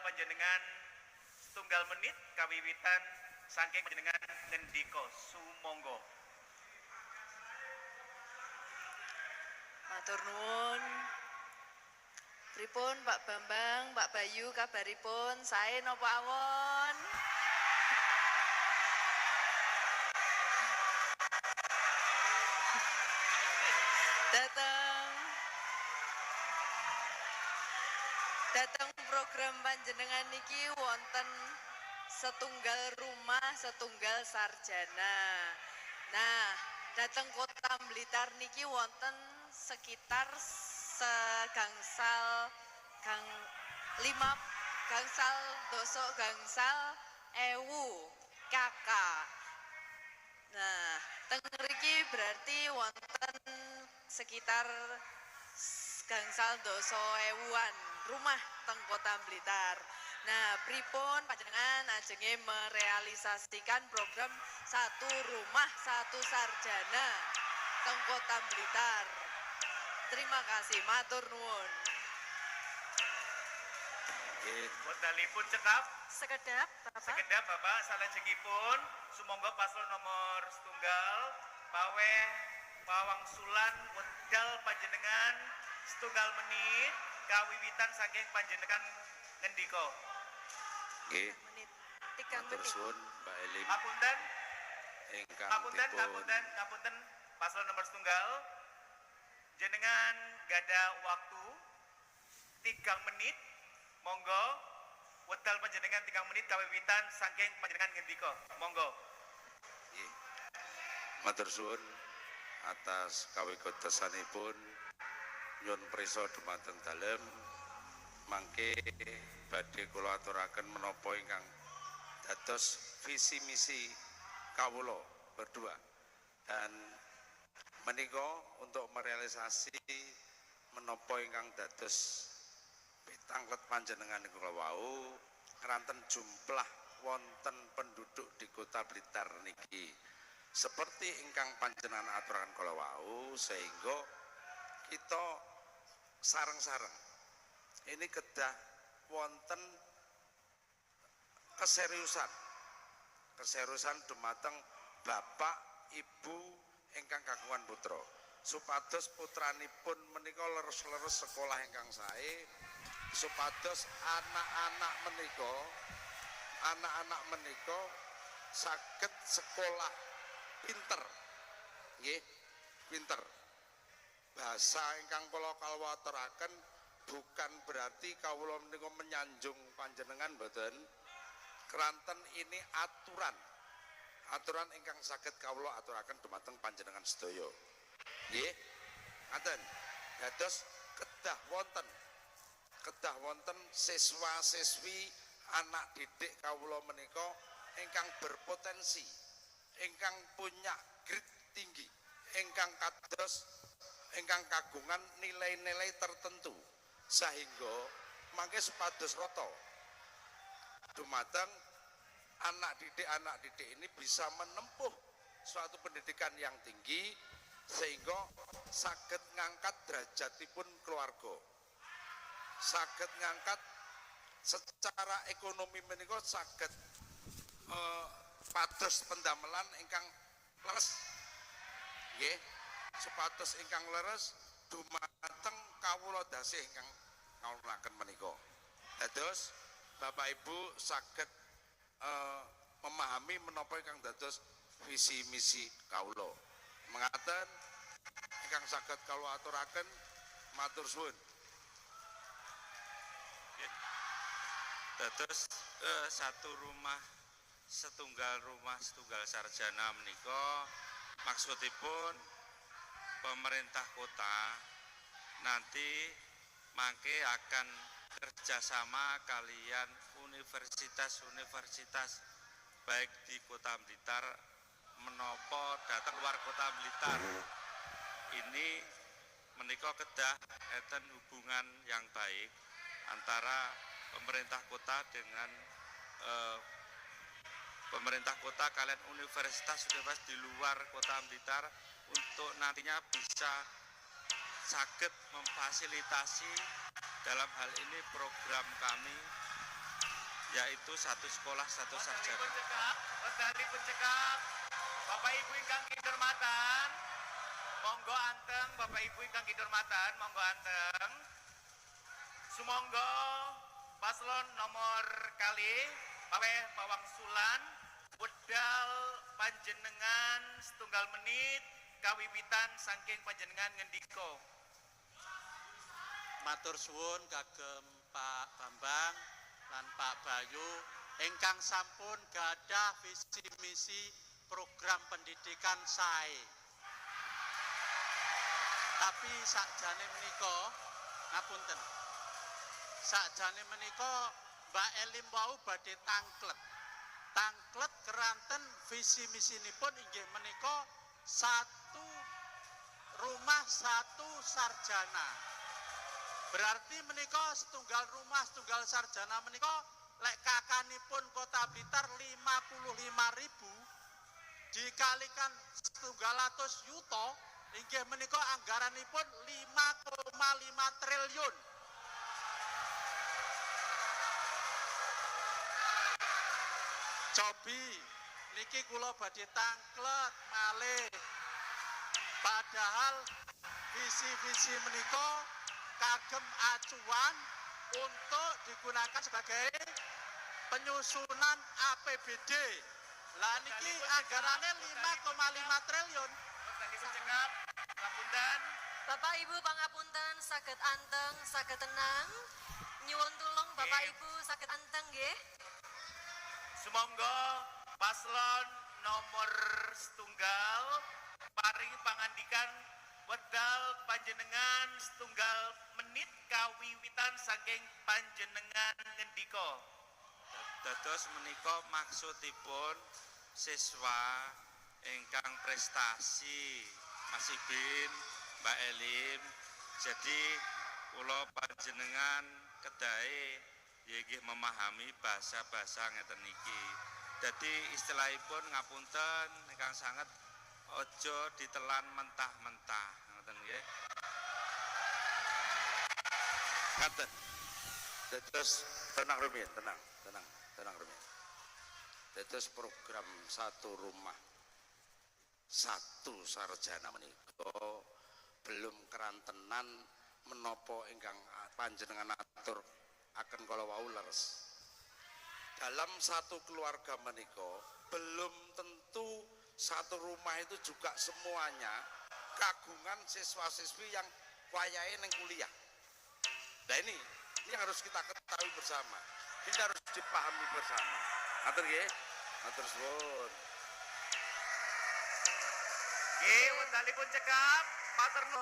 panjenengan setunggal menit kawiwitan saking panjenengan ngendika sumangga. Matur nuwun. Pripun Pak Bambang, Pak Bayu kabaripun? Sae napa awon? Datang program panjenengan niki wonten setunggal rumah setunggal sarjana. Nah, datang Kota Blitar niki wonten sekitar gangsal dosok gangsal ewu kakak. Nah, teng mriki berarti wonten sekitar gangsal doso ewuan rumah teng Kota Blitar. Nah, pripun panjenengan ajenge merealisasikan program satu rumah satu sarjana teng Kota Blitar. Terima kasih, matur nuwun. Wektalipun cekap. Sekedap, Bapak. Sekedap, Bapak, salajengipun sumangga paslon nomor setunggal paweh pawangsulan wedal panjenengan setunggal menit kawiwitan saking panjenengan ngendika. Nggih. 3 menit. Suwun Mbak Elim. Ngapunten. Ingkang Ngapunten paslon nomor setunggal. Jenengan gada waktu 3 menit. Monggo wedal panjenengan 3 menit kawiwitan saking panjenengan ngendika. Monggo. Nggih. Matur suwun atas kawigatosanipun nyuwun prisa dumateng dalem mangke badhe kula aturaken menapa ingkang dados visi misi kawula berdua, dan menika untuk merealisasi menapa ingkang dados pitanglet panjenengan kula wau ngranten jumlah wonten penduduk di Kota Blitar niki seperti ingkang panjenengan aturaken kula wau, sehingga kita sareng-sareng ini kedah wonten keseriusan dumateng Bapak Ibu ingkang kagungan putra supados putranipun menika leres-leres sekolah ingkang sae, supados anak-anak menika saged sekolah pinter, nggih, pinter. Bahasa ingkang kula kawaturaken bukan berarti kawula menika menyanjung panjenengan, mboten. Keranten ini aturan ingkang saged kawula aturaken dumateng panjenengan sedaya. Nggih, ngaten. Dados kedah wonten siswa-siswi anak didik kawula menika ingkang berpotensi, ingkang punya grit tinggi, ingkang kagungan nilai-nilai tertentu, sehingga mangke supados rata dumateng anak didik ini bisa menempuh suatu pendidikan yang tinggi sehingga saged ngangkat derajatipun keluarga, saged ngangkat secara ekonomi menika saged pados pendamelan ingkang leres, nggih, supados ingkang leres dumateng kawula dasih ingkang ngawulaken menika. Dados Bapak Ibu saged memahami menapa ingkang dados visi misi kawula. Mengaten ingkang saged kawula aturaken, matur suwun. Dados satu rumah setunggal sarjana menika maksudipun pemerintah kota nanti mangke akan kerjasama kalian universitas-universitas baik di Kota Blitar menapa datang luar Kota Blitar. Ini menika kedah enten hubungan yang baik antara pemerintah kota dengan pemerintah kota kalian universitas di luar Kota Blitar untuk nantinya bisa saged memfasilitasi dalam hal ini program kami yaitu satu sekolah satu sarjana. Wedalipun cekap, Bapak Ibu ingkang kinurmatan, monggo anteng Bapak Ibu ingkang kinurmatan, monggo anteng. Sumangga paslon nomor kali Pawang Sulan wedal panjenengan setunggal menit kawiwitan saking panjenengan ngendika. Matur suwun kagem Pak Bambang lan Pak Bayu ingkang sampun gadah visi misi program pendidikan sae. Tapi sakjane menika ngapunten. Sakjane menika Mbak Elim wau badhe tangklet. Tangklet keranten visi misinipun inggih menika satu rumah satu sarjana. Berarti menika setunggal rumah setunggal sarjana menika lek kakanipun Kota Blitar 55.000 dikalikan setunggal atus yuta inggih menika anggaranipun 5,5 triliun. Cobi niki kula badhe tangklet malih. Padahal visi-visi menika kagem acuan untuk digunakan sebagai penyusunan APBD. Lah niki anggarannya 5,5 triliun. Wedalipun cekap, ngapunten. Bapak Ibu pangapunten saged anteng, saged tenang. Nyuwun tulung Bapak Ibu saged anteng nggih. Sumangga paslon nomor setunggal paring pangandikan wedal panjenengan setunggal menit kawiwitan saking panjenengan ngendika. Dados menika maksudipun siswa ingkang prestasi Mas Ibin, Mbak Elim. Jadi kula panjenengan kedahe nggih memahami bahasa-bahasa ngeten niki. Dadi istilahipun ngapunten ingkang sanget aja ditelan mentah-mentah ngoten nggih. Ngaten. Dados tenang rumiyin, tenang rumiyin. Dados program satu rumah satu sarjana menika belum kerantenan menapa ingkang panjenengan atur akan kalau wau leres. Dalam satu keluarga menika belum tentu satu rumah itu juga semuanya kagungan siswa-siswi yang wayahe neng kuliah. Nah ini harus kita ketahui bersama. Ini harus dipahami bersama. Matur nggih. Matur suwun. Nggih, wedalipun cekap, matur nuwun.